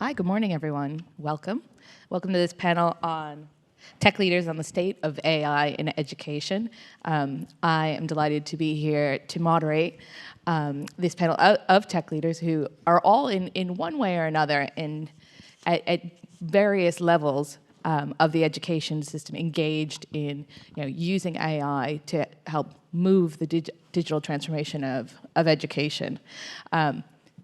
Hi, good morning, everyone. Welcome. Welcome to this panel on tech leaders on the state of AI in education. I am delighted to be here to moderate this panel of tech leaders who are all in one way or another at various levels of the education system engaged in using AI to help move the digital transformation of education.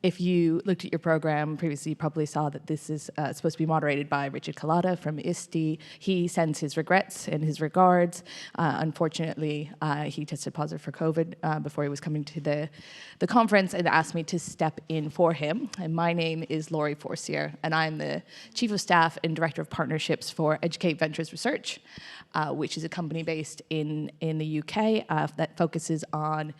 If you looked at your program previously, you probably saw that this is supposed to be moderated by Richard Kalata from ISTE. He sends his regrets and his regards. Unfortunately, he tested positive for COVID before he was coming to the conference and asked me to step in for him. And my name is Laurie Forcier, and I'm the Chief of Staff and Director of Partnerships for Educate Ventures Research, which is a company based in the UK that focuses on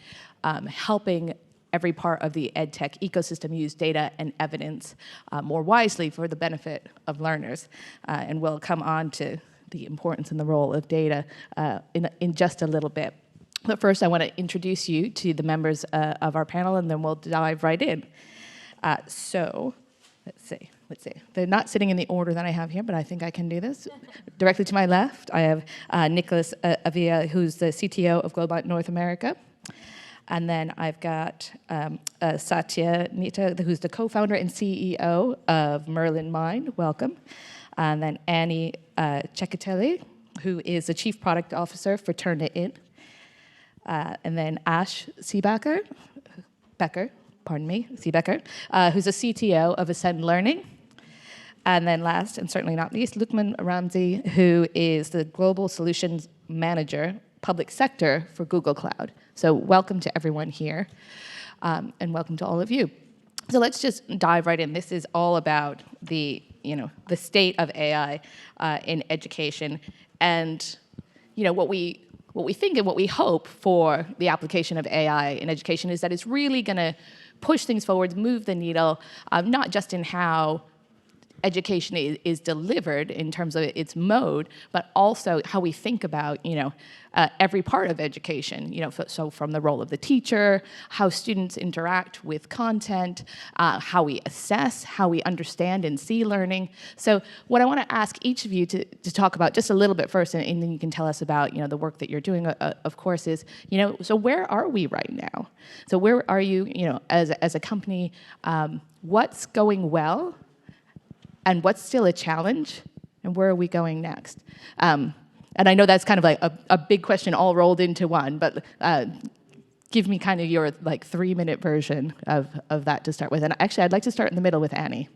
helping every part of the ed tech ecosystem use data and evidence more wisely for the benefit of learners. And we'll come on to the importance and the role of data in just a little bit. But first, I want to introduce you to the members of our panel, and then we'll dive right in. So, let's see. They're not sitting in the order that I have here, but I think I can do this. Directly to my left, I have Nicolas Avila, who's the CTO of Globant North America. And then I've got Satya, Nitta, who's the co-founder and CEO of Merlyn Mind. Welcome. And then Chechitelli, who is the Chief Product Officer for Turnitin. And then Siebecker, who's the CTO of Ascend Learning. And then last, and certainly not least, Lukman, Ramsey, who is the Global Solutions Manager, Public Sector for Google Cloud. So welcome to everyone here, and welcome to all of you. So let's just dive right in. This is all about the state of AI in education, and what we think and what we hope for the application of AI in education is that it's really going to push things forward, move the needle, not just in how education is delivered in terms of its mode, but also how we think about, every part of education. So from the role of the teacher, how students interact with content, how we assess, how we understand and see learning. So what I want to ask each of you to talk about just a little bit first, and then you can tell us about, the work that you're doing, of course, is, so where are we right now? So where are you, as a company, what's going well? And what's still a challenge, and where are we going next? And I know that's kind of like a big question all rolled into one, but give me kind of your 3-minute version of that to start with. And actually, I'd like to start in the middle with Annie.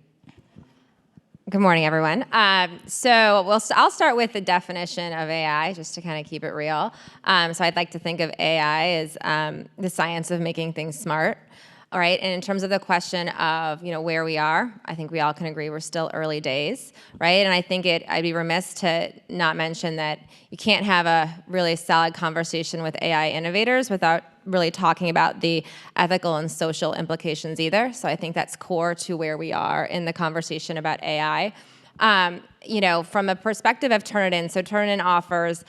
Good morning, everyone. I'll start with the definition of AI, just to kind of keep it real. So I'd like to think of AI as the science of making things smart. All right, and in terms of the question of where we are, I think we all can agree we're still early days, right? And I think I'd be remiss to not mention that you can't have a really solid conversation with AI innovators without really talking about the ethical and social implications either. So I think that's core to where we are in the conversation about AI. From a perspective of Turnitin, so Turnitin offers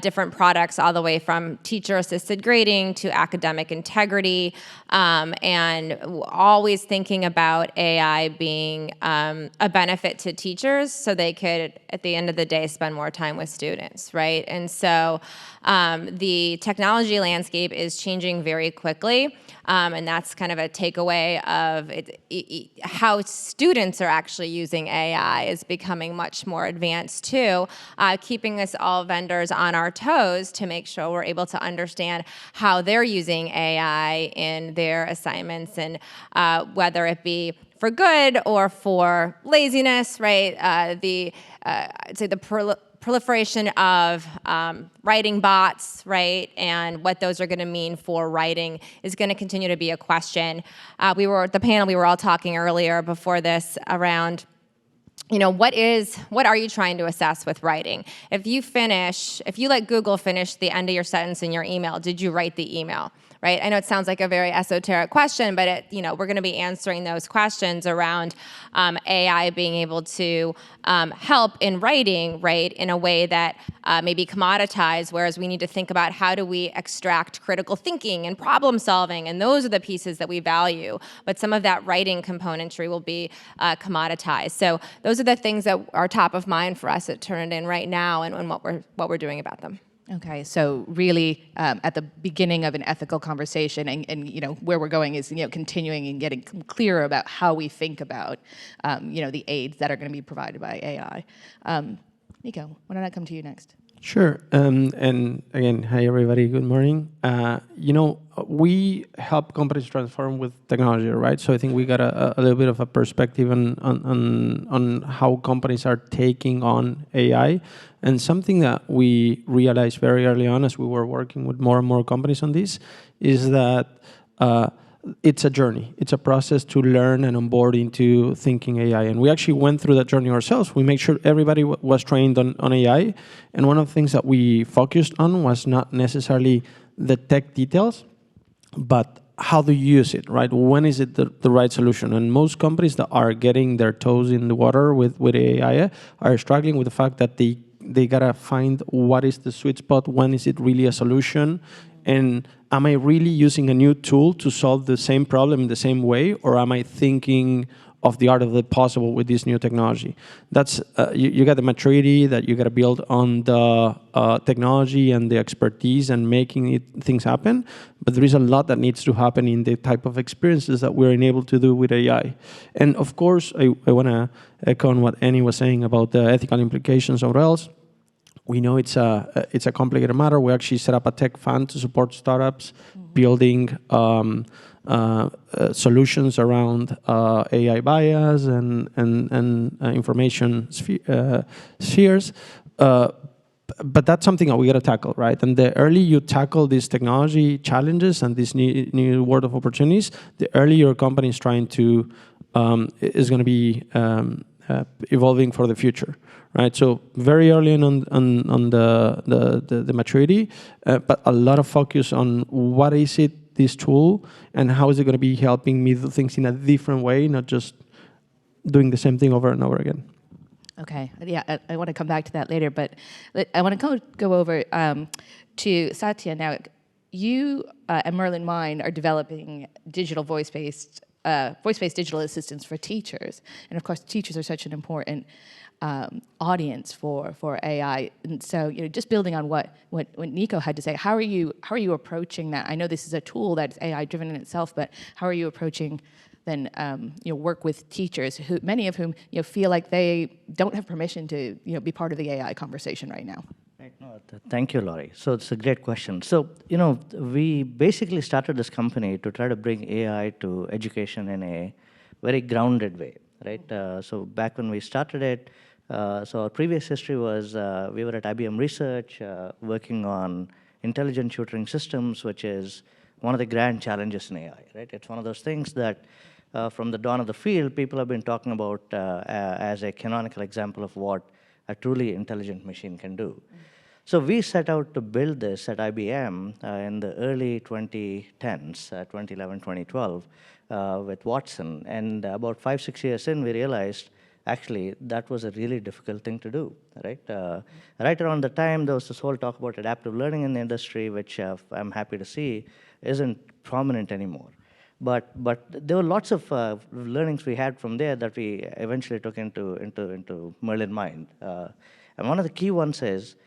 different products all the way from teacher-assisted grading to academic integrity, and always thinking about AI being a benefit to teachers so they could, at the end of the day, spend more time with students, right? And so the technology landscape is changing very quickly, and that's kind of a takeaway of how students are actually using AI is becoming much more advanced too, keeping us all vendors on our toes to make sure we're able to understand how they're using AI in their assignments, and whether it be for good or for laziness, right? I'd say the proliferation of writing bots, right, and what those are going to mean for writing is going to continue to be a question. We were at the panel, we were all talking earlier before this around what are you trying to assess with writing? If you let Google finish the end of your sentence in your email, did you write the email? right? I know it sounds like a very esoteric question, but we're going to be answering those questions around AI being able to help in writing, right, in a way that may be commoditized, whereas we need to think about how do we extract critical thinking and problem solving, and those are the pieces that we value. But some of that writing componentry will be commoditized. So those are the things that are top of mind for us at Turnitin right now, and what we're doing about them. Okay, so really at the beginning of an ethical conversation, and where we're going is continuing and getting clearer about how we think about the aids that are going to be provided by AI. Nico, why don't I come to you next? Sure. And again, hi everybody. Good morning. We help companies transform with technology, right? So I think we got a little bit of a perspective on how companies are taking on AI. And something that we realized very early on as we were working with more and more companies on this is that it's a journey. It's a process to learn and onboard into thinking AI. And we actually went through that journey ourselves. We made sure everybody was trained on AI. And one of the things that we focused on was not necessarily the tech details, but how to use it, right? When is it the right solution? And most companies that are getting their toes in the water with AI are struggling with the fact that they gotta find what is the sweet spot, when is it really a solution, and am I really using a new tool to solve the same problem in the same way, or am I thinking of the art of the possible with this new technology? That's you got the maturity that you got to build on the technology and the expertise and making things happen, but there is a lot that needs to happen in the type of experiences that we're enabled to do with AI. And of course, I want to echo on what Annie was saying about the ethical implications of else. We know it's a complicated matter. We actually set up a tech fund to support startups building solutions around AI bias and information spheres. But that's something that we got to tackle, right? And the early you tackle these technology challenges and this new world of opportunities, the earlier your company is trying to is going to be evolving for the future. Right, so very early on the maturity, but a lot of focus on what is it, this tool, and how is it going to be helping me do things in a different way, not just doing the same thing over and over again. Okay, yeah, I want to come back to that later, but I want to go over to Satya now. You and Merlyn Mind are developing digital voice-based digital assistants for teachers, and of course, teachers are such an important audience for AI, and so just building on what Nico had to say, how are you approaching that? I know this is a tool that's AI driven in itself, but how are you approaching then work with teachers who many of whom feel like they don't have permission to be part of the AI conversation right now? Right. No, thank you, Laurie. So it's a great question. So we basically started this company to try to bring AI to education in a very grounded way, right? So back when we started it. So our previous history was we were at IBM Research working on intelligent tutoring systems, which is one of the grand challenges in AI, right? It's one of those things that from the dawn of the field, people have been talking about as a canonical example of what a truly intelligent machine can do. So we set out to build this at IBM in the early 2010s, 2011, 2012, with Watson. And about 5-6 years in, we realized actually that was a really difficult thing to do, right? Right around the time, there was this whole talk about adaptive learning in the industry, which I'm happy to see isn't prominent anymore. But there were lots of learnings we had from there that we eventually took into Merlyn Mind. And one of the key ones is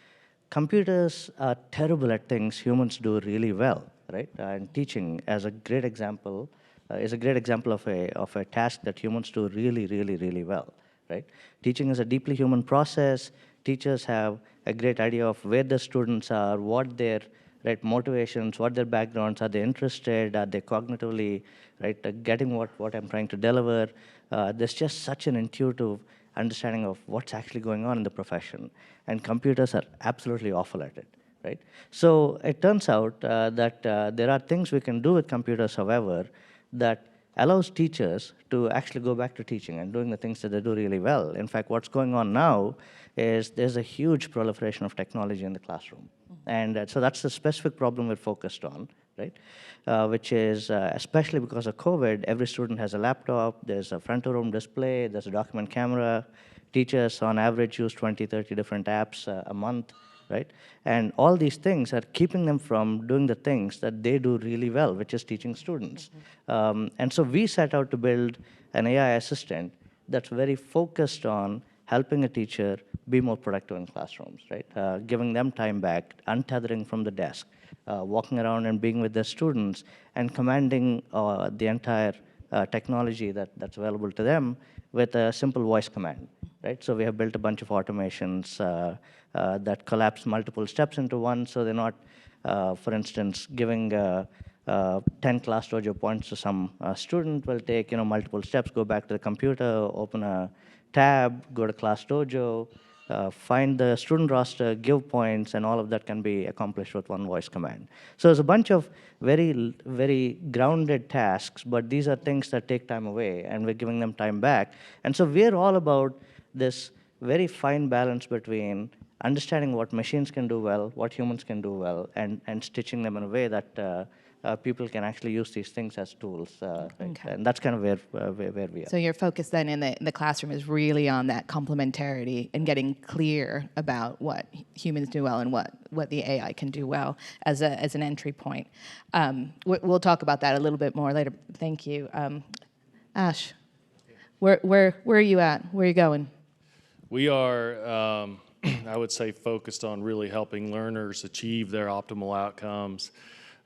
computers are terrible at things humans do really well, right? And teaching as a great example is a great example of a task that humans do really, really, really well, right? Teaching is a deeply human process. Teachers have a great idea of where the students are, what their motivations, what their backgrounds, are they interested, are they cognitively, getting what I'm trying to deliver. There's just such an intuitive understanding of what's actually going on in the profession. And computers are absolutely awful at it, right? So it turns out that there are things we can do with computers, however, that allows teachers to actually go back to teaching and doing the things that they do really well. In fact, what's going on now is there's a huge proliferation of technology in the classroom, So that's the specific problem we're focused on, right? Which is, especially because of COVID, every student has a laptop, there's a front-of-room display, there's a document camera. Teachers, on average, use 20, 30 different apps a month, right? And all these things are keeping them from doing the things that they do really well, which is teaching students. And so we set out to build an AI assistant that's very focused on helping a teacher be more productive in classrooms, right? Giving them time back, untethering from the desk, walking around and being with their students, and commanding the entire technology that's available to them with a simple voice command, right? So we have built a bunch of automations that collapse multiple steps into one, so they're not, for instance, giving 10 class dojo points to some student will take multiple steps, go back to the computer, open a tab, go to class dojo, find the student roster, give points, and all of that can be accomplished with one voice command. So there's a bunch of very grounded tasks, but these are things that take time away, and we're giving them time back. And so we're all about this very fine balance between understanding what machines can do well, what humans can do well, and stitching them in a way that people can actually use these things as tools. Right? Okay. And that's kind of where we are. So your focus then in the classroom is really on that complementarity and getting clear about what humans do well and what the AI can do well as an entry point. We'll talk about that a little bit more later. Thank you. Ash, where are you at? Where are you going? We are, I would say, focused on really helping learners achieve their optimal outcomes.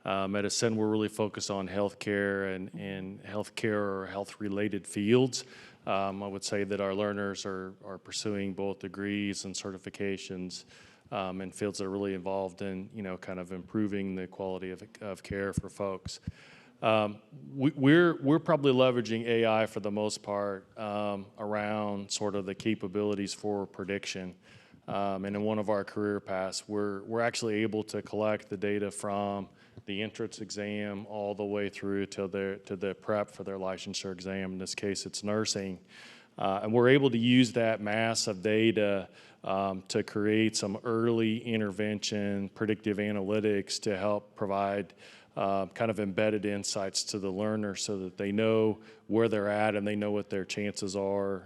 At Ascend, we're really focused on healthcare and healthcare or health-related fields. I would say that our learners are pursuing both degrees and certifications in fields that are really involved in, kind of improving the quality of care for folks. We're probably leveraging AI for the most part around sort of the capabilities for prediction. And in one of our career paths, we're actually able to collect the data from the entrance exam all the way through to the prep for their licensure exam. In this case, it's nursing. And we're able to use that mass of data to create some early intervention, predictive analytics to help provide kind of embedded insights to the learner so that they know where they're at and they know what their chances are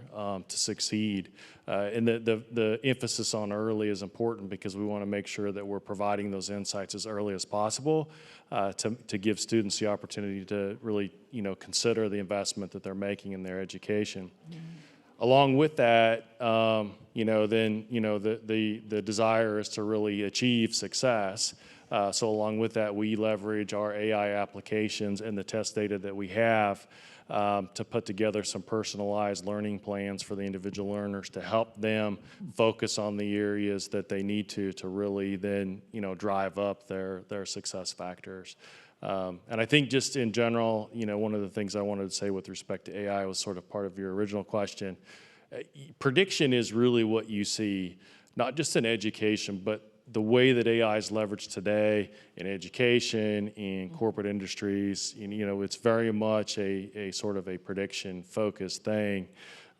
to succeed. And the emphasis on early is important because we want to make sure that we're providing those insights as early as possible to give students the opportunity to really, consider the investment that they're making in their education. Mm-hmm. Along with that, then the desire is to really achieve success. So along with that, we leverage our AI applications and the test data that we have to put together some personalized learning plans for the individual learners to help them focus on the areas that they need to really then, drive up their success factors. And I think just in general, one of the things I wanted to say with respect to AI was sort of part of your original question. Prediction is really what you see, not just in education, but the way that AI is leveraged today in education, in corporate industries, it's very much a sort of a prediction-focused thing.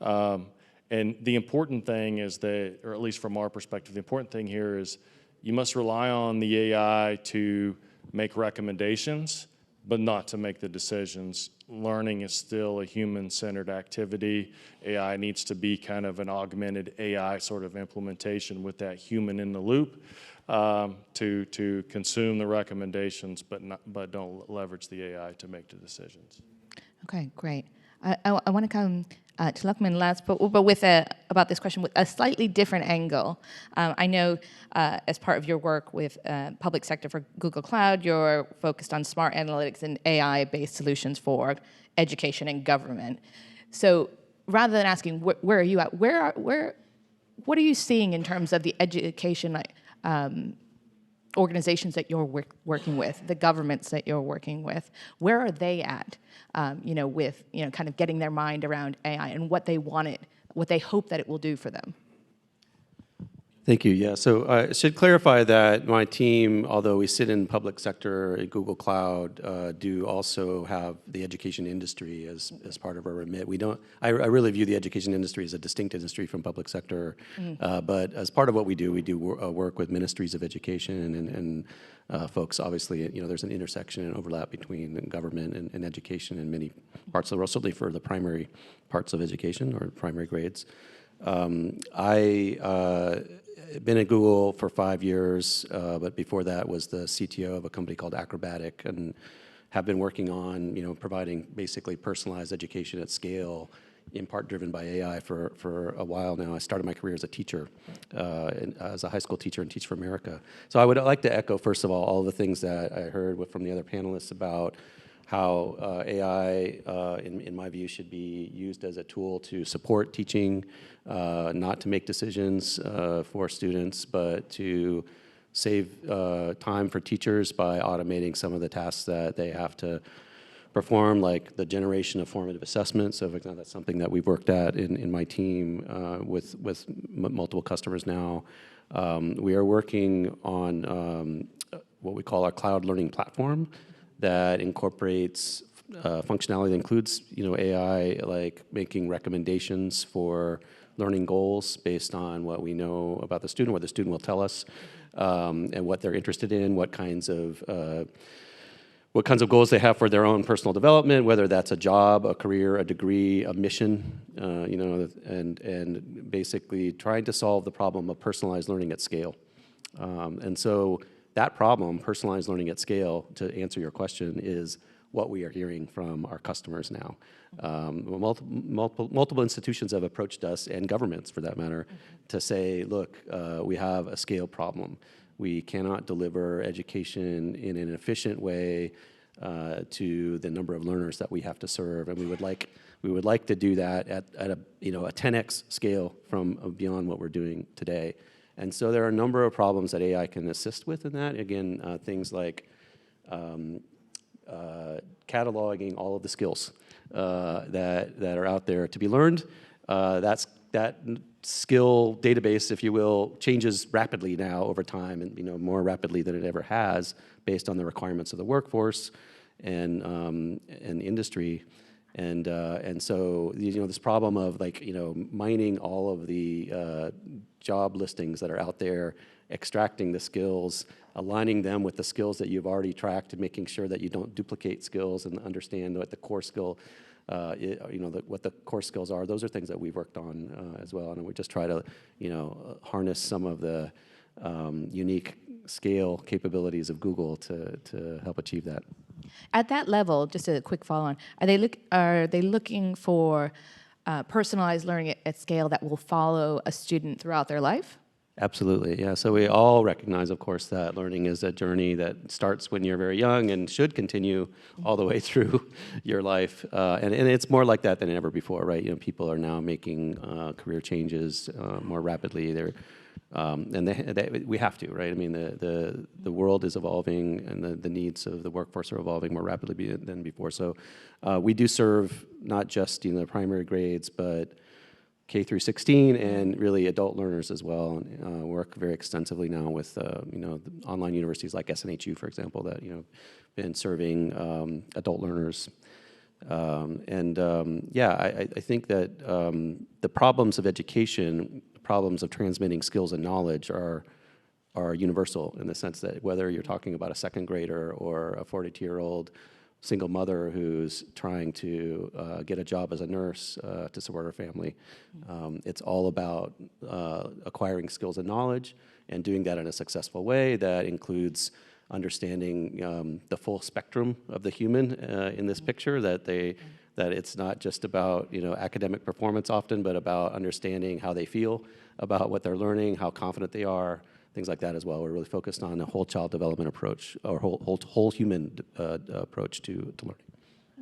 And the important thing is that, or at least from our perspective, the important thing here is you must rely on the AI to make recommendations, but not to make the decisions. Learning is still a human-centered activity. AI needs to be kind of an augmented AI sort of implementation with that human in the loop to consume the recommendations, but don't leverage the AI to make the decisions. Okay, great. I want to come to Lukman last, but with about this question with a slightly different angle. I know as part of your work with public sector for Google Cloud, you're focused on smart analytics and AI-based solutions for education and government. So rather than asking where are you at, what are you seeing in terms of the education organizations that you're working with, the governments that you're working with? Where are they at, with kind of getting their mind around AI and what they want it, what they hope that it will do for them? Thank you. Yeah, so I should clarify that my team, although we sit in public sector at Google Cloud, do also have the education industry as part of our remit. We don't. I really view the education industry as a distinct industry from public sector, but as part of what we do work with ministries of education and folks. Obviously, there's an intersection and overlap between government and education in many parts of the world. Certainly for the primary parts of education or primary grades. Been at Google for 5 years, but before that was the CTO of a company called Acrobatic, and have been working on providing basically personalized education at scale, in part driven by AI for a while now. I started my career as a teacher, as a high school teacher in Teach for America. So I would like to echo, first of all the things that I heard from the other panelists about how AI, in my view, should be used as a tool to support teaching, not to make decisions for students, but to save time for teachers by automating some of the tasks that they have to perform, like the generation of formative assessments. So for example, that's something that we've worked at in my team with multiple customers now. We are working on what we call our cloud learning platform, that incorporates functionality that includes AI, like making recommendations for learning goals based on what we know about the student, what the student will tell us, and what they're interested in, what kinds of goals they have for their own personal development, whether that's a job, a career, a degree, a mission, and basically trying to solve the problem of personalized learning at scale. And so that problem, personalized learning at scale, to answer your question, is what we are hearing from our customers now. Multiple institutions have approached us, and governments for that matter, to say, look, we have a scale problem. We cannot deliver education in an efficient way to the number of learners that we have to serve, and we would like to do that at a 10x scale from beyond what we're doing today. And so there are a number of problems that AI can assist with in that. Again, things like cataloging all of the skills that are out there to be learned. That skill database, if you will, changes rapidly now over time, and more rapidly than it ever has, based on the requirements of the workforce and industry. And so this problem of mining all of the job listings that are out there, extracting the skills, aligning them with the skills that you've already tracked, and making sure that you don't duplicate skills and understand what the core skill, what the core skills are. Those are things that we've worked on as well, and we just try to harness some of the unique scale capabilities of Google to help achieve that. At that level, just a quick follow-on, are they looking for personalized learning at scale that will follow a student throughout their life? Absolutely, yeah. So we all recognize, of course, that learning is a journey that starts when you're very young and should continue all the way through your life. And it's more like that than ever before, right? People are now making career changes more rapidly. And we have to, right? I mean, the world is evolving, and the needs of the workforce are evolving more rapidly than before. So we do serve not just the primary grades, but K through 16 and really adult learners as well. And work very extensively now with online universities like SNHU, for example, that been serving adult learners. I think that the problems of education, problems of transmitting skills and knowledge are universal, in the sense that whether you're talking about a second grader or a 42-year-old single mother who's trying to get a job as a nurse to support her family, it's all about acquiring skills and knowledge, and doing that in a successful way that includes understanding the full spectrum of the human in this picture, that it's not just about academic performance often, but about understanding how they feel about what they're learning, how confident they are, things like that as well. We're really focused on a whole child development approach, or whole human approach to learning.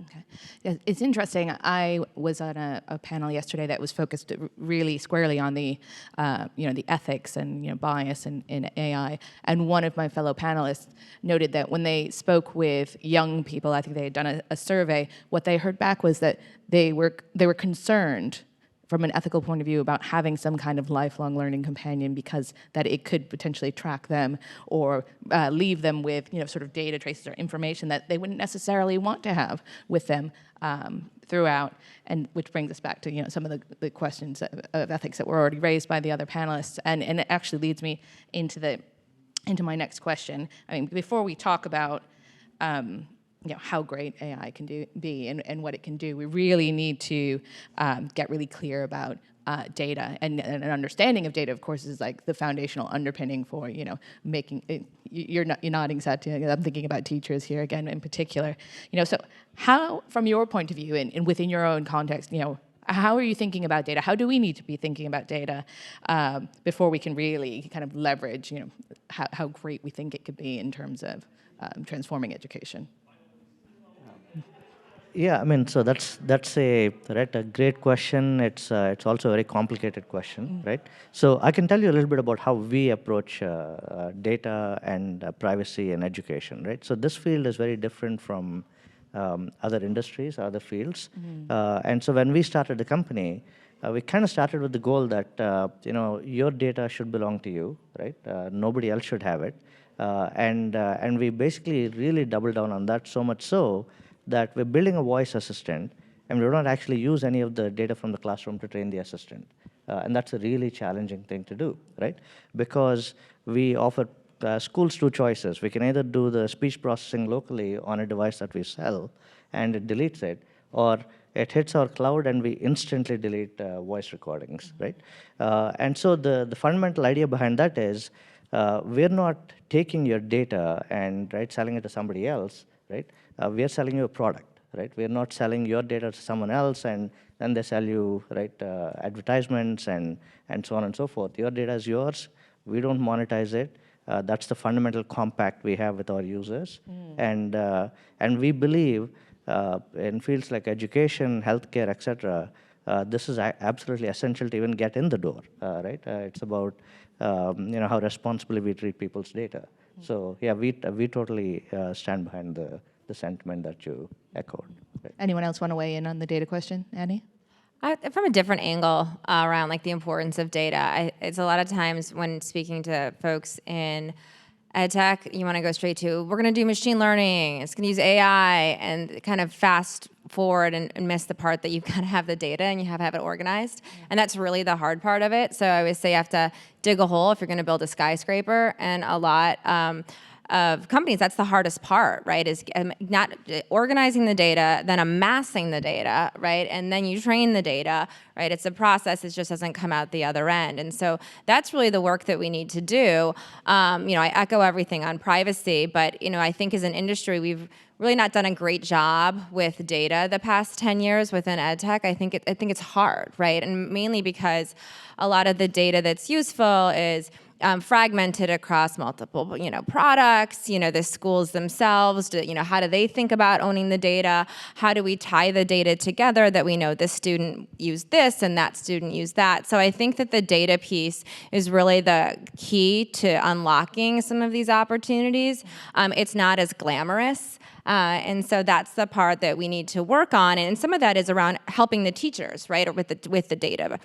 Okay, yeah, it's interesting. I was on a panel yesterday that was focused really squarely on the the ethics and bias in AI. And one of my fellow panelists noted that when they spoke with young people, I think they had done a survey. What they heard back was that they were concerned from an ethical point of view about having some kind of lifelong learning companion because that it could potentially track them or leave them with sort of data traces or information that they wouldn't necessarily want to have with them throughout, and which brings us back to some of the questions of ethics that were already raised by the other panelists, and it actually leads me into my next question. I mean, before we talk about how great AI can be and what it can do, we really need to get really clear about data, and an understanding of data, of course, is like the foundational underpinning for making it. You're nodding, Satya. I'm thinking about teachers here again in particular. So how, from your point of view and within your own context, how are you thinking about data? How do we need to be thinking about data before we can really kind of leverage how great we think it could be in terms of transforming education? Yeah, I mean, so that's a great question. It's also a very complicated question, right? So I can tell you a little bit about how we approach data and privacy and education, right? So this field is very different from other industries, other fields, and so when we started the company, we kind of started with the goal that your data should belong to you, right? Nobody else should have it, and we basically really doubled down on that, so much so that we're building a voice assistant, and we don't actually use any of the data from the classroom to train the assistant. And that's a really challenging thing to do, right? Because we offer schools two choices. We can either do the speech processing locally on a device that we sell, and it deletes it, or it hits our cloud and we instantly delete voice recordings, right? And so the fundamental idea behind that is we're not taking your data and selling it to somebody else, right? We are selling you a product, right? We're not selling your data to someone else and then they sell you, advertisements and so on and so forth. Your data is yours. We don't monetize it. That's the fundamental compact we have with our users. And we believe in fields like education, healthcare, et cetera, this is absolutely essential to even get in the door, right? It's about how responsibly we treat people's data. So yeah, we totally stand behind the sentiment that you echoed. Right. Anyone else want to weigh in on the data question, Annie? From a different angle around the importance of data, it's a lot of times when speaking to folks in ed tech, you want to go straight to, we're going to do machine learning, it's going to use AI, and kind of fast forward and miss the part that you've got to have the data and you have to have it organized. And that's really the hard part of it. So I always say you have to dig a hole if you're going to build a skyscraper, and a lot of companies, that's the hardest part, right? Is not organizing the data, then amassing the data, right? And then you train the data, right? It's a process, it just doesn't come out the other end. And so that's really the work that we need to do. I echo everything on privacy, but I think as an industry, we've really not done a great job with data the past 10 years within ed tech. I think it's hard, right? And mainly because a lot of the data that's useful is fragmented across multiple, products, the schools themselves, how do they think about owning the data? How do we tie the data together that we know this student used this and that student used that? So I think that the data piece is really the key to unlocking some of these opportunities. It's not as glamorous. And so that's the part that we need to work on. And some of that is around helping the teachers, right, or with the data.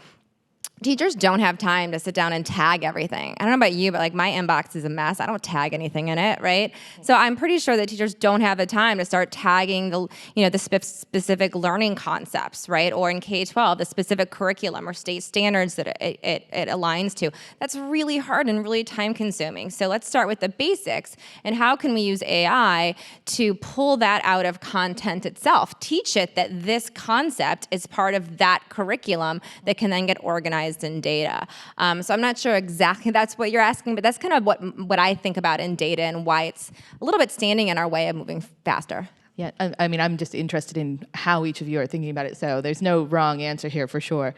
Teachers don't have time to sit down and tag everything. I don't know about you, but my inbox is a mess. I don't tag anything in it, right? So I'm pretty sure that teachers don't have the time to start tagging the specific learning concepts, right? Or in K-12, the specific curriculum or state standards that it aligns to. That's really hard and really time consuming. So let's start with the basics and how can we use AI to pull that out of content itself? Teach it that this concept is part of that curriculum that can then get organized in data. So I'm not sure exactly that's what you're asking, but that's kind of what I think about in data and why it's a little bit standing in our way of moving faster. Yeah, I mean, I'm just interested in how each of you are thinking about it. So there's no wrong answer here for sure.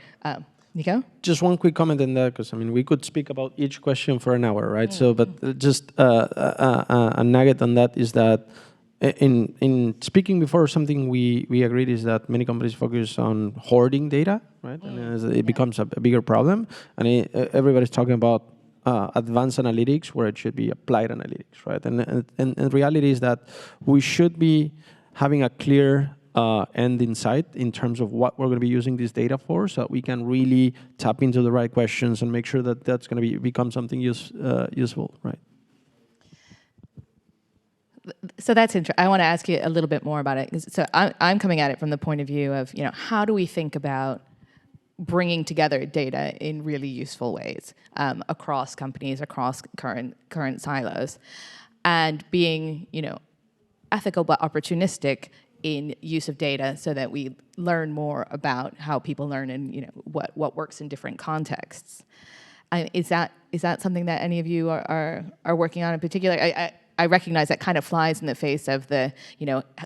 Nico? Just one quick comment on that, because we could speak about each question for an hour, right? So, but just a nugget on that is that in speaking before, something we agreed is that many companies focus on hoarding data, right? And it becomes a bigger problem. And everybody's talking about advanced analytics where it should be applied analytics, right? And reality is that we should be having a clear end insight in terms of what we're going to be using this data for, so that we can really tap into the right questions and make sure that that's going to become something useful, right? So that's interesting. I want to ask you a little bit more about it. So I'm coming at it from the point of view of, how do we think about bringing together data in really useful ways across companies, across current silos, and being, ethical but opportunistic in use of data, so that we learn more about how people learn and what works in different contexts. Is that something that any of you are working on in particular? I recognize that kind of flies in the face of the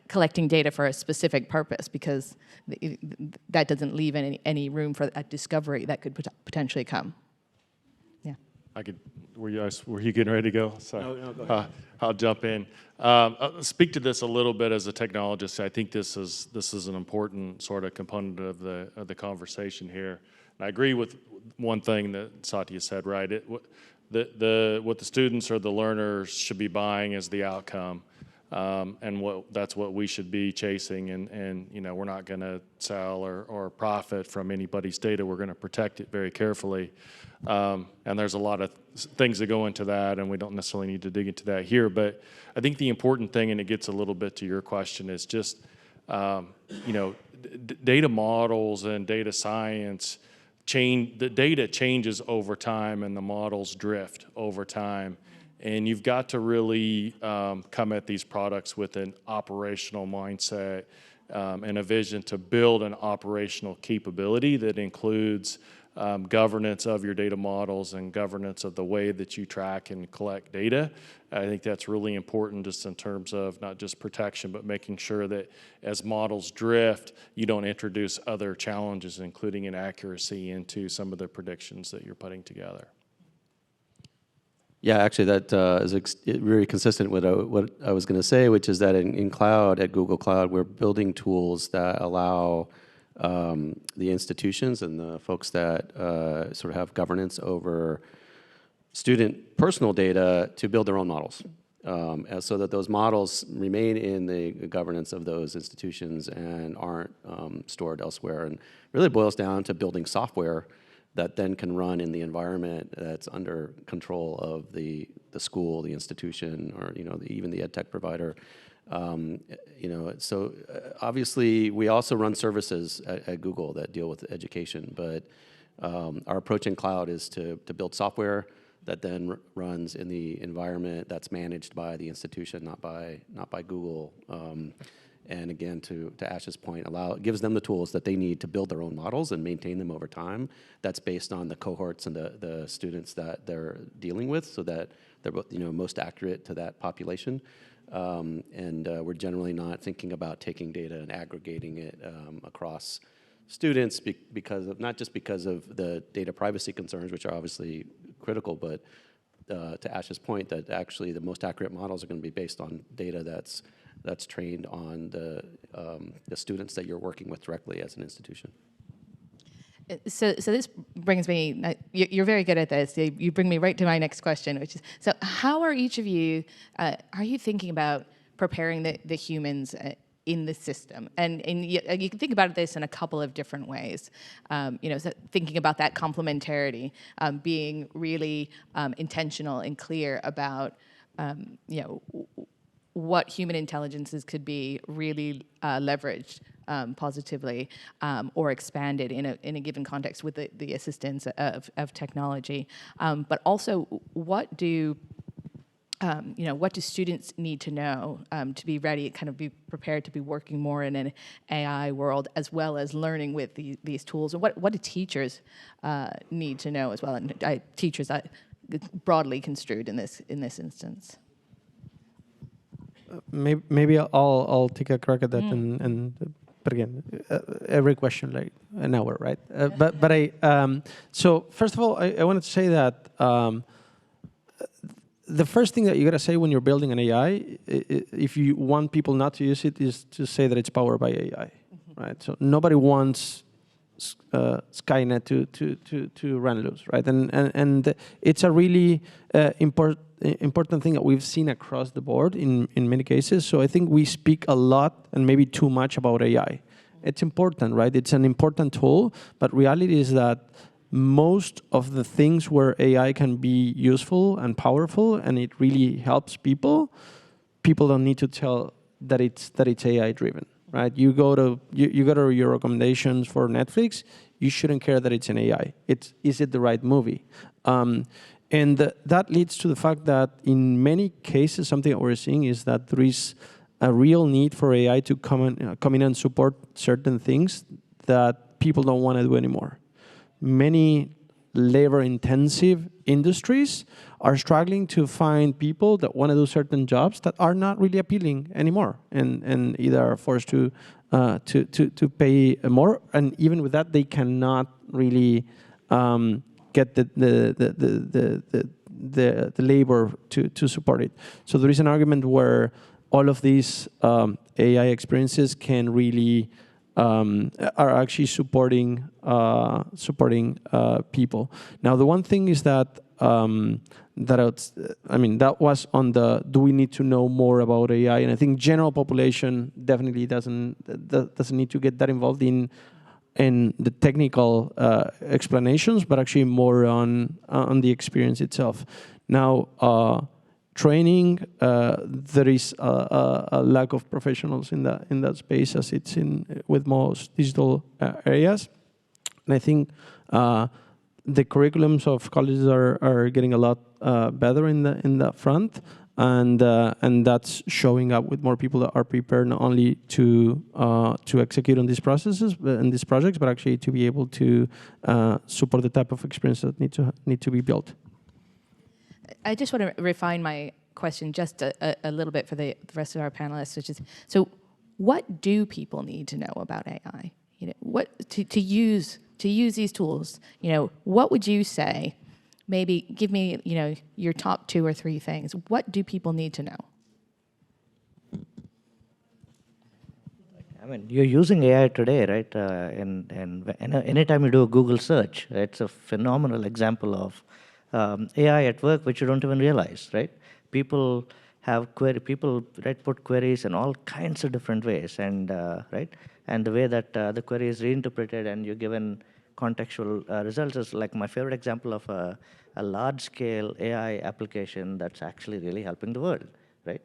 collecting data for a specific purpose, because that doesn't leave any room for a discovery that could potentially come. Yeah. Were you getting ready to go? Sorry. No, go ahead. I'll jump in. I'll speak to this a little bit as a technologist. I think this is an important sort of component of the conversation here. And I agree with one thing that Satya said, right? What the students or the learners should be buying is the outcome, and that's what we should be chasing. And we're not going to sell or profit from anybody's data. We're going to protect it very carefully. And there's a lot of things that go into that, and we don't necessarily need to dig into that here. But I think the important thing, and it gets a little bit to your question, is just data models and data science. The data changes over time, and the models drift over time. And you've got to really come at these products with an operational mindset and a vision to build an operational capability that includes governance of your data models and governance of the way that you track and collect data. I think that's really important, just in terms of not just protection, but making sure that as models drift, you don't introduce other challenges, including inaccuracy, into some of the predictions that you're putting together. Yeah, actually, that is very consistent with what I was going to say, which is that in cloud, at Google Cloud, we're building tools that allow the institutions and the folks that sort of have governance over student personal data to build their own models, so that those models remain in the governance of those institutions and aren't stored elsewhere. And really boils down to building software that then can run in the environment that's under control of the school, the institution, or even the ed tech provider. So obviously we also run services at Google that deal with education, but our approach in cloud is to build software that then runs in the environment that's managed by the institution, not by Google. And again, to Ash's point, gives them the tools that they need to build their own models and maintain them over time. That's based on the cohorts and the students that they're dealing with, so that they're most accurate to that population. And we're generally not thinking about taking data and aggregating it across students not just because of the data privacy concerns, which are obviously critical, but to Ash's point, that actually the most accurate models are going to be based on data that's trained on the students that you're working with directly as an institution. So this brings me, you're very good at this. You bring me right to my next question, which is, so how are each of you, are you thinking about preparing the humans in the system? And you can think about this in a couple of different ways. So thinking about that complementarity, being really intentional and clear about, what human intelligences could be really leveraged positively or expanded in a given context with the assistance of technology. But also, what do students need to know to be ready, kind of be prepared to be working more in an AI world, as well as learning with these tools? And what do teachers need to know as well? And teachers broadly construed in this instance. Maybe I'll take a crack at that, but again, every question like an hour, right? But I so first of all, I wanted to say that the first thing that you gotta say when you're building an AI, if you want people not to use it, is to say that it's powered by AI, right? So nobody wants Skynet to run loose, right? And it's a really important important thing that we've seen across the board in many cases. So I think we speak a lot and maybe too much about AI. It's important, right? It's an important tool, but reality is that most of the things where AI can be useful and powerful and it really helps people don't need to tell that it's AI driven, right? You go to your recommendations for Netflix, you shouldn't care that it's an AI. Is it the right movie? And that leads to the fact that in many cases, something that we're seeing is that there is a real need for AI to come in and support certain things that people don't want to do anymore. Many labor-intensive industries are struggling to find people that want to do certain jobs that are not really appealing anymore, and either are forced to pay more, and even with that, they cannot really get the labor to support it. So there is an argument where all of these AI experiences can really are actually supporting people. Now, the one thing is that that was on the do we need to know more about AI, and I think general population definitely doesn't need to get that involved in the technical explanations, but actually more on the experience itself. Now, training, there is a lack of professionals in that space, as it's with most digital areas. And I think the curriculums of colleges are getting a lot better in that front, and that's showing up with more people that are prepared not only to execute on these processes and these projects, but actually to be able to support the type of experience that need to be built. I just want to refine my question just a little bit for the rest of our panelists, which is, so what do people need to know about AI? What to use these tools? What would you say? Maybe give me, your top 2 or 3 things. What do people need to know? I mean, you're using AI today, right? And anytime you do a Google search, it's a phenomenal example of AI at work, which you don't even realize, right? People put queries in all kinds of different ways, and right, and the way that the query is reinterpreted and you're given contextual results is like my favorite example of a large-scale AI application that's actually really helping the world, right?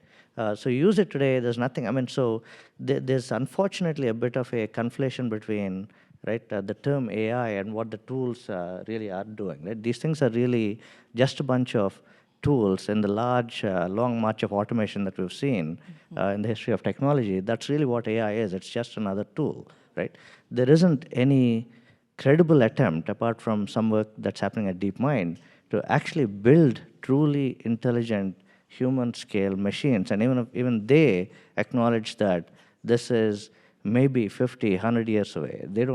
So you use it today. There's nothing. I mean, so there's unfortunately a bit of a conflation between the term AI and what the tools really are doing. Right? These things are really just a bunch of tools in the large, long march of automation that we've seen in the history of technology. That's really what AI is. It's just another tool, right? There isn't any credible attempt, apart from some work that's happening at DeepMind, to actually build truly intelligent human-scale machines. And even they acknowledge that this is maybe 50, 100 years away. We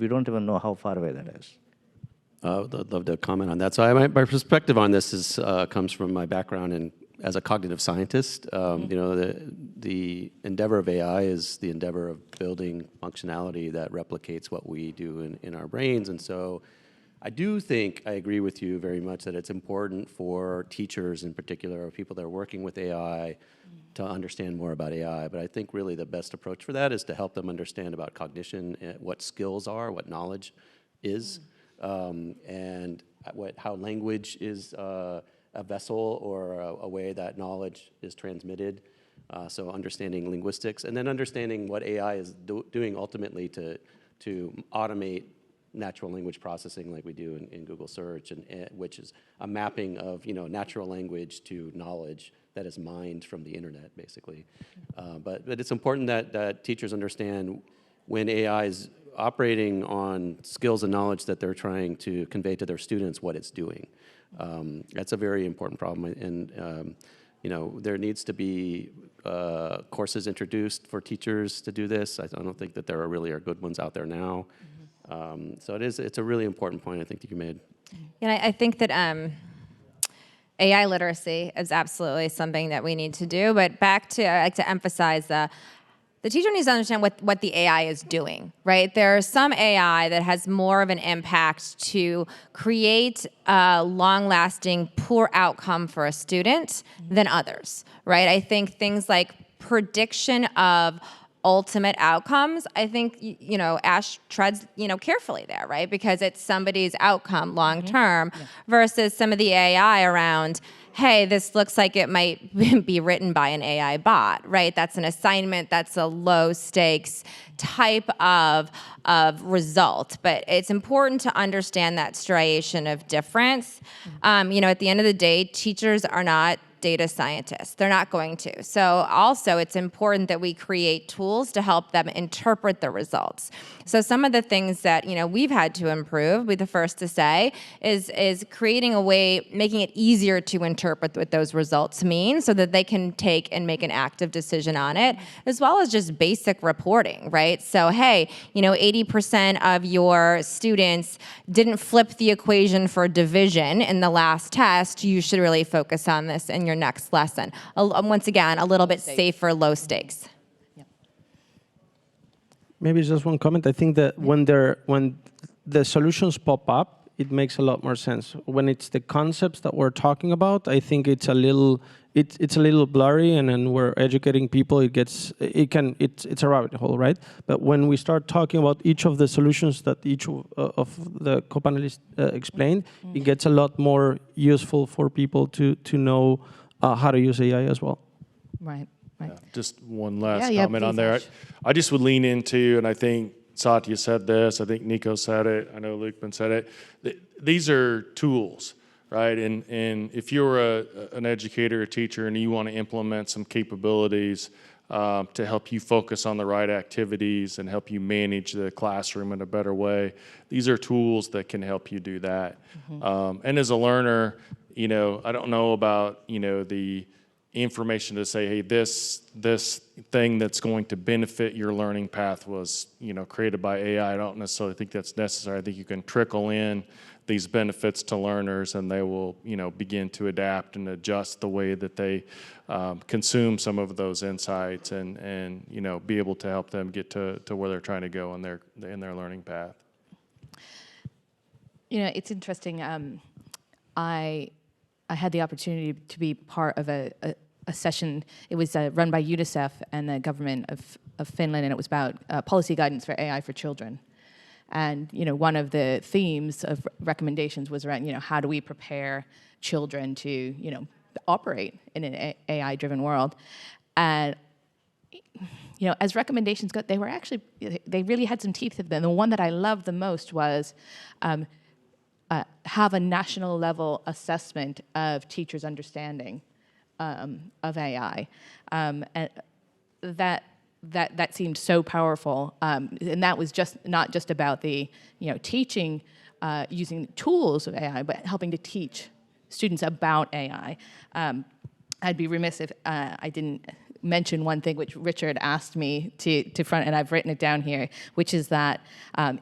don't even know how far away that is. I'd love to comment on that. So my perspective on this comes from my background as a cognitive scientist. The endeavor of AI is the endeavor of building functionality that replicates what we do in our brains. And so I do think I agree with you very much that it's important for teachers in particular, or people that are working with AI, to understand more about AI. But I think really the best approach for that is to help them understand about cognition, what skills are, what knowledge is, and how language is a vessel or a way that knowledge is transmitted. So understanding linguistics, and then understanding what AI is doing ultimately to automate natural language processing like we do in Google search, and which is a mapping of natural language to knowledge that is mined from the internet, basically. But it's important that teachers understand when AI is operating on skills and knowledge that they're trying to convey to their students what it's doing. That's a very important problem, and there needs to be courses introduced for teachers to do this. I don't think that there really are good ones out there now. So it's a really important point I think that you made. Yeah, I think that AI literacy is absolutely something that we need to do. But I like to emphasize the teacher needs to understand what the AI is doing, right? There's some AI that has more of an impact to create a long-lasting poor outcome for a student than others, right? I think things like prediction of ultimate outcomes, I think, Ash treads, carefully there, right? Because it's somebody's outcome long term versus some of the AI around, hey, this looks like it might be written by an AI bot, right? That's an assignment, that's a low stakes type of result. But it's important to understand that striation of difference. At the end of the day, teachers are not data scientists. They're not going to. So also it's important that we create tools to help them interpret the results. So some of the things that, we've had to improve, be the first to say, is creating a way, making it easier to interpret what those results mean so that they can take and make an active decision on it, as well as just basic reporting, right? So, hey, 80% of your students didn't flip the equation for division in the last test. You should really focus on this in your next lesson. Once again, a little bit safer, low stakes. Maybe just one comment. I think that when the solutions pop up, it makes a lot more sense. When it's the concepts that we're talking about, I think it's a little blurry, and then we're educating people. It's a rabbit hole, right? But when we start talking about each of the solutions that each of the co-panelists explained, it gets a lot more useful for people to know how to use AI as well. Right. Yeah, just one last comment on there. I just would lean into, and I think Satya said this, I think Nico said it, I know Lukman said it. These are tools, right? And if you're an educator, a teacher, and you want to implement some capabilities to help you focus on the right activities and help you manage the classroom in a better way, these are tools that can help you do that. And as a learner, I don't know about, the information to say, hey, this thing that's going to benefit your learning path was, created by AI. I don't necessarily think that's necessary. I think you can trickle in these benefits to learners, and they will, begin to adapt and adjust the way that they consume some of those insights, and be able to help them get to where they're trying to go in their learning path. It's interesting. I had the opportunity to be part of a session. It was run by UNICEF and the government of Finland, and it was about policy guidance for AI for children. And one of the themes of recommendations was around how do we prepare children to operate in an AI-driven world. And as recommendations go, they really had some teeth to them. The one that I loved the most was have a national level assessment of teachers' understanding of AI. And that seemed so powerful. And that was not just about the teaching using tools of AI, but helping to teach students about AI. I'd be remiss if I didn't mention one thing which Richard asked me to front, and I've written it down here, which is that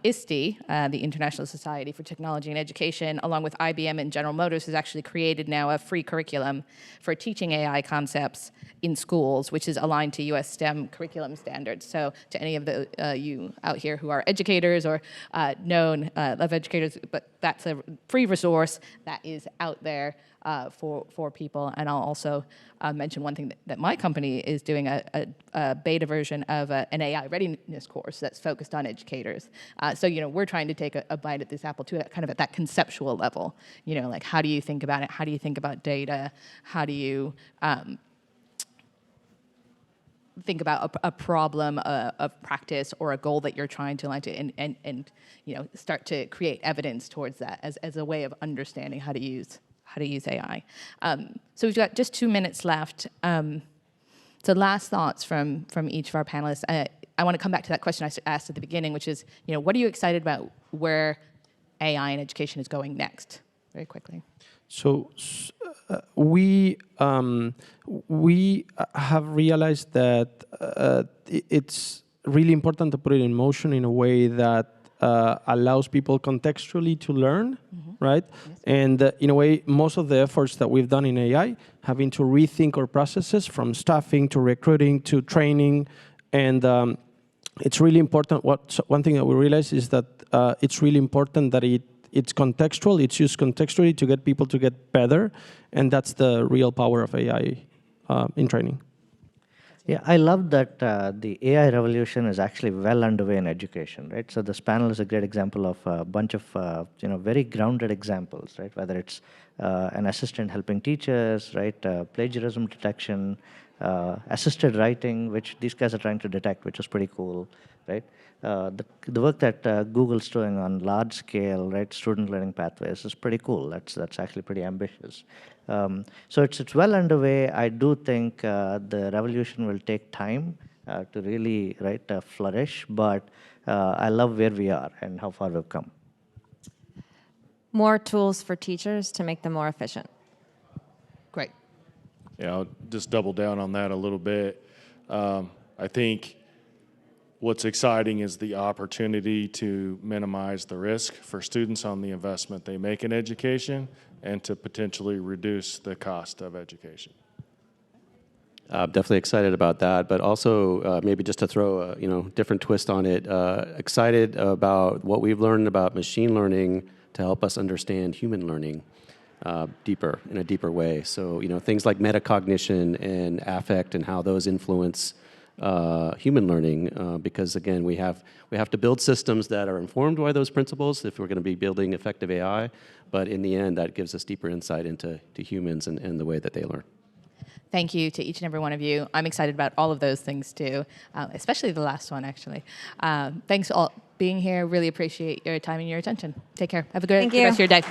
ISTE, the International Society for Technology and Education, along with IBM and General Motors, has actually created now a free curriculum for teaching AI concepts in schools, which is aligned to US STEM curriculum standards. So to any of you out here who are educators or love educators, but that's a free resource that is out there for people. And I'll also mention one thing that my company is doing, a beta version of an AI readiness course that's focused on educators. So we're trying to take a bite at this apple too, kind of at that conceptual level. Like how do you think about it? How do you think about data? How do you think about a problem of practice or a goal that you're trying to align to, and start to create evidence towards that as a way of understanding how to use AI. So we've got just 2 minutes left. So last thoughts from each of our panelists. I want to come back to that question I asked at the beginning, which is, what are you excited about where AI in education is going next? Very quickly. So we have realized that it's really important to put it in motion in a way that allows people contextually to learn, right? Yes. And in a way, most of the efforts that we've done in AI have been to rethink our processes, from staffing to recruiting to training, And it's really important. One thing that we realize is that it's really important that it's contextual. It's used contextually to get people to get better, and that's the real power of AI in training. Yeah, I love that the AI revolution is actually well underway in education, right? So this panel is a great example of a bunch of very grounded examples, right? Whether it's an assistant helping teachers, right? Plagiarism detection, assisted writing, which these guys are trying to detect, which is pretty cool, right? The work that Google's doing on large scale, right, student learning pathways is pretty cool. That's actually pretty ambitious. So it's well underway. I do think the revolution will take time to really flourish, but I love where we are and how far we've come. More tools for teachers to make them more efficient. Great. Yeah, I'll just double down on that a little bit. I think what's exciting is the opportunity to minimize the risk for students on the investment they make in education and to potentially reduce the cost of education. Definitely excited about that, but also maybe just to throw a different twist on it, excited about what we've learned about machine learning to help us understand human learning in a deeper way. So things like metacognition and affect and how those influence human learning, because again we have to build systems that are informed by those principles if we're going to be building effective AI. But in the end, that gives us deeper insight into humans and the way that they learn. Thank you to each and every one of you. I'm excited about all of those things too, especially the last one, actually. Thanks all being here. Really appreciate your time and your attention. Take care. Have a good rest of your day.